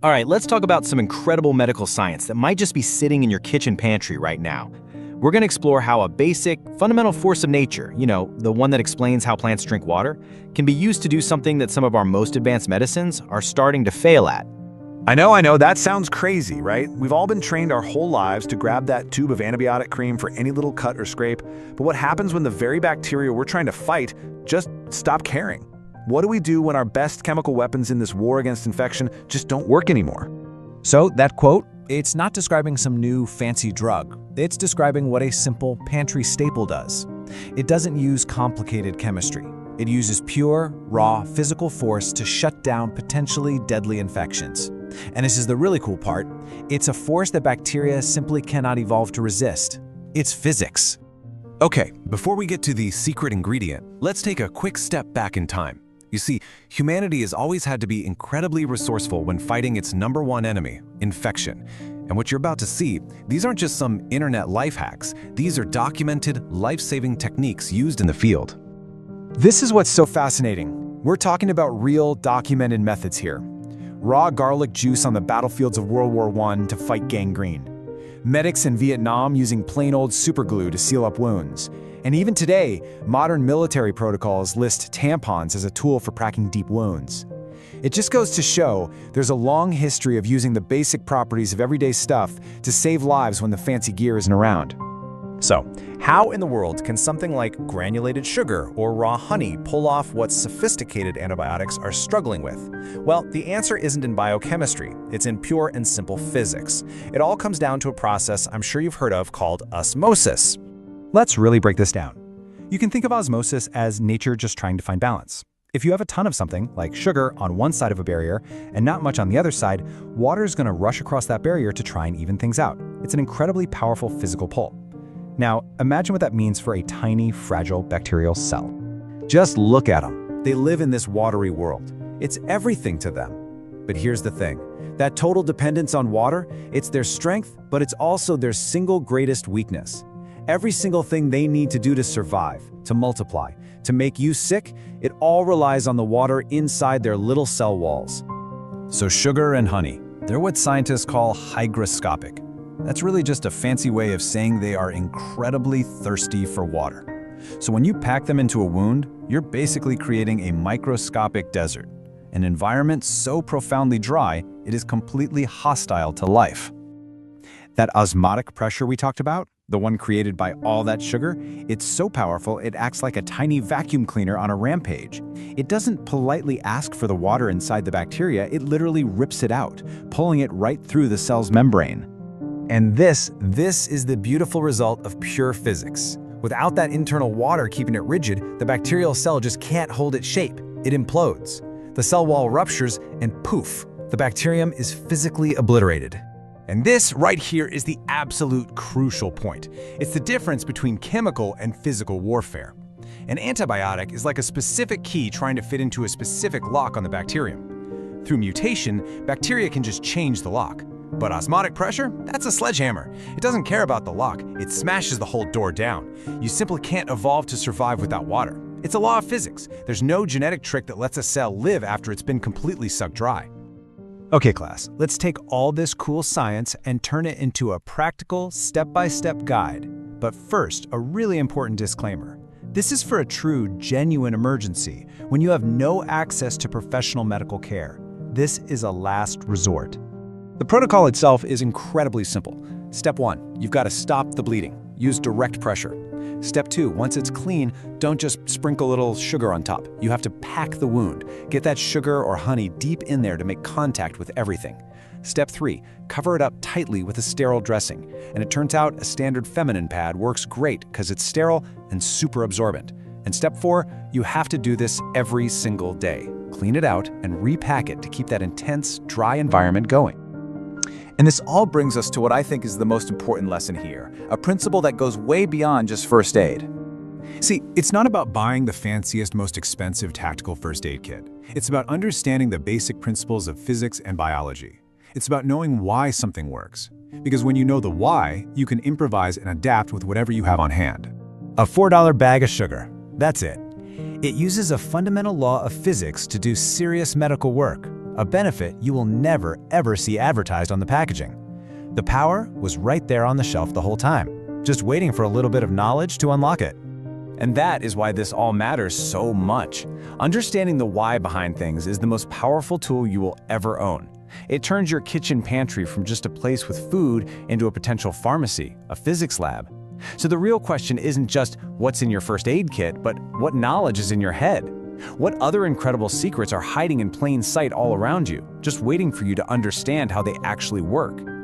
All right, let's talk about some incredible medical science that might just be sitting in your kitchen pantry right now. We're going to explore how a basic, fundamental force of nature, the one that explains how plants drink water, can be used to do something that some of our most advanced medicines are starting to fail at. I know, that sounds crazy, right? We've all been trained our whole lives to grab that tube of antibiotic cream for any little cut or scrape, but what happens when the very bacteria we're trying to fight just stop caring? What do we do when our best chemical weapons in this war against infection just don't work anymore? So that quote, it's not describing some new fancy drug. It's describing what a simple pantry staple does. It doesn't use complicated chemistry. It uses pure, raw, physical force to shut down potentially deadly infections. And this is the really cool part. It's a force that bacteria simply cannot evolve to resist. It's physics. Okay, before we get to the secret ingredient, let's take a quick step back in time. You see, humanity has always had to be incredibly resourceful when fighting its number one enemy, infection. And what you're about to see, these aren't just some internet life hacks. These are documented, life-saving techniques used in the field. This is what's so fascinating. We're talking about real, documented methods here. Raw garlic juice on the battlefields of World War I to fight gangrene. Medics in Vietnam using plain old superglue to seal up wounds. And even today, modern military protocols list tampons as a tool for packing deep wounds. It just goes to show there's a long history of using the basic properties of everyday stuff to save lives when the fancy gear isn't around. So, how in the world can something like granulated sugar or raw honey pull off what sophisticated antibiotics are struggling with? Well, the answer isn't in biochemistry. It's in pure and simple physics. It all comes down to a process I'm sure you've heard of called osmosis. Let's really break this down. You can think of osmosis as nature just trying to find balance. If you have a ton of something, like sugar, on one side of a barrier and not much on the other side, water is going to rush across that barrier to try and even things out. It's an incredibly powerful physical pull. Now, imagine what that means for a tiny, fragile bacterial cell. Just look at them. They live in this watery world. It's everything to them. But here's the thing. That total dependence on water, it's their strength, but it's also their single greatest weakness. Every single thing they need to do to survive, to multiply, to make you sick, it all relies on the water inside their little cell walls. So sugar and honey, they're what scientists call hygroscopic. That's really just a fancy way of saying they are incredibly thirsty for water. So when you pack them into a wound, you're basically creating a microscopic desert, an environment so profoundly dry, it is completely hostile to life. That osmotic pressure we talked about, the one created by all that sugar, it's so powerful it acts like a tiny vacuum cleaner on a rampage. It doesn't politely ask for the water inside the bacteria, it literally rips it out, pulling it right through the cell's membrane. And this is the beautiful result of pure physics. Without that internal water keeping it rigid, the bacterial cell just can't hold its shape. It implodes. The cell wall ruptures and poof, the bacterium is physically obliterated. And this right here is the absolute crucial point. It's the difference between chemical and physical warfare. An antibiotic is like a specific key trying to fit into a specific lock on the bacterium. Through mutation, bacteria can just change the lock. But osmotic pressure, that's a sledgehammer. It doesn't care about the lock, it smashes the whole door down. You simply can't evolve to survive without water. It's a law of physics. There's no genetic trick that lets a cell live after it's been completely sucked dry. Okay, class, let's take all this cool science and turn it into a practical, step-by-step guide. But first, a really important disclaimer. This is for a true, genuine emergency, when you have no access to professional medical care. This is a last resort. The protocol itself is incredibly simple. Step 1, you've got to stop the bleeding. Use direct pressure. Step 2, once it's clean, don't just sprinkle a little sugar on top. You have to pack the wound. Get that sugar or honey deep in there to make contact with everything. Step 3, cover it up tightly with a sterile dressing. And it turns out a standard feminine pad works great because it's sterile and super absorbent. And step 4, you have to do this every single day. Clean it out and repack it to keep that intense, dry environment going. And this all brings us to what I think is the most important lesson here, a principle that goes way beyond just first aid. See, it's not about buying the fanciest, most expensive tactical first aid kit. It's about understanding the basic principles of physics and biology. It's about knowing why something works. Because when you know the why, you can improvise and adapt with whatever you have on hand. A $4 bag of sugar. That's it. It uses a fundamental law of physics to do serious medical work. a benefit you will never ever see advertised on the packaging. The power was right there on the shelf the whole time, just waiting for a little bit of knowledge to unlock it. And that is why this all matters so much. Understanding the why behind things is the most powerful tool you will ever own. It turns your kitchen pantry from just a place with food into a potential pharmacy, a physics lab. So the real question isn't just what's in your first aid kit, but what knowledge is in your head? What other incredible secrets are hiding in plain sight all around you, just waiting for you to understand how they actually work?